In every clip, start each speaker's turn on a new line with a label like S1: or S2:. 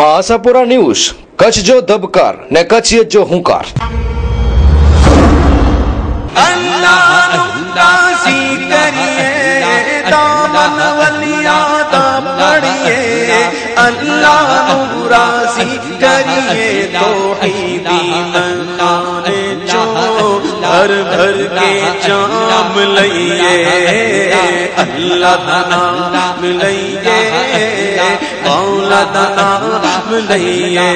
S1: Ashapura news, Kutch જો ધબકાર ને કચ્છિયત જો હુંકાર।
S2: भर भर के जाम लइए अल्लाह दा नाम लइए मौला दा नाम लइए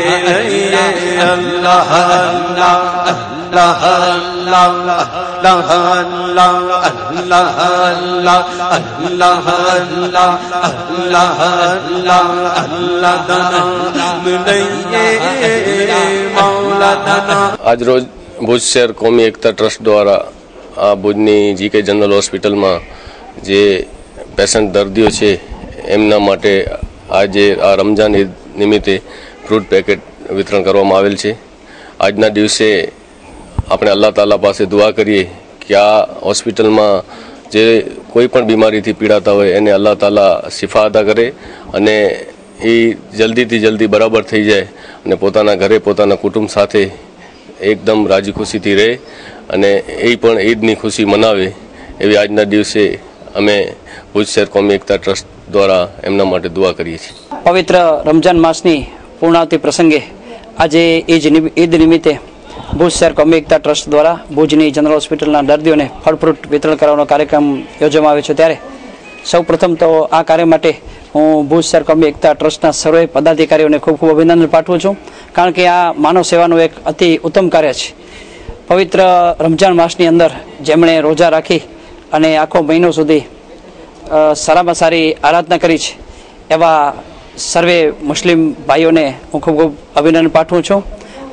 S2: अल्लाह अल्लाह अल्लाह अल्लाह अल्लाह अल्लाह अल्लाह अल्लाह अल्लाह अल्लाह दा नाम लइए मौला दा नाम।
S3: आज रोज भुज शहर कौमी एकता ट्रस्ट द्वारा आ भुजनी जीके जनरल होस्पिटल में जे पेशेंट दर्दियों है एमना माटे आज आ रमजान ईद निमित्ते फ्रूट पैकेट वितरण करवामां आवेल छे। आजना दिवसे आपणे अल्लाह ताला पासे दुआ करिए कि आ होस्पिटल में जे कोईपण बीमारी थी पीड़ाता होय एने अल्लाह ताला शिफा अदा करे अने ए जल्दी थी जल्दी बराबर थई जाए अने पोताना घरे पोताना कुटुंब साथे एकदम राजी खुशी थी रहे अने ए पण ईदनी खुशी मनावे एवी आजना दिवसे अमे भुज शहर कौमी एकता ट्रस्ट द्वारा एमना माटे दुआ करीए छीए।
S4: पवित्र रमजान मासनी पूर्णावती प्रसंगे आज ईद निमित्ते भुज शहर कौमी एकता ट्रस्ट द्वारा भुजनी जनरल होस्पिटलना दर्दीओने फल फ्रूट वितरण करवानो कार्यक्रम योजવામાં આવ્યો છે। ત્યારે સૌપ્રથમ તો આ કાર્ય માટે હું ભુજ શહેર કૌમી એકતા ટ્રસ્ટના સર્વે પદાધિકારીઓને ખૂબ ખૂબ અભિનંદન પાઠવું છું, કારણ કે આ માનવ સેવાનું એક અતિ ઉત્તમ કાર્ય છે। પવિત્ર રમજાન માસની અંદર જેમણે રોજા રાખી અને આખો મહિનો સુધી સારામાં સારી આરાધના કરી છે એવા સર્વે મુસ્લિમ ભાઈઓને હું ખૂબ ખૂબ અભિનંદન પાઠવું છું।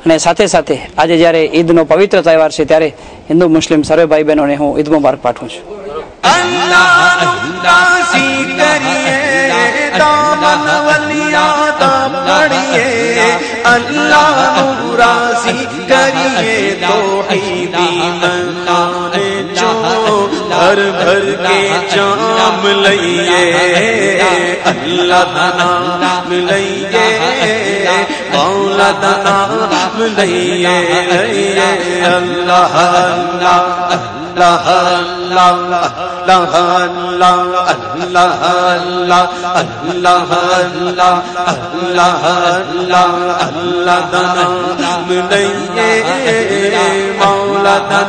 S4: અને સાથે સાથે આજે જ્યારે ઈદનો પવિત્ર તહેવાર છે ત્યારે હિન્દુ મુસ્લિમ સર્વે ભાઈ બહેનોને હું ઈદ મુબારક પાઠવું છું।
S2: भर भर के जाम लइए अल्लाह दा नाम लइए मौला दा नाम लइए अल्लाह अल्लाह अल्लाह अल्लाह अल्लाह अल्लाह अल्लाह अल्लाह अल्लाह अल्लाह दा नाम लइए मौला दा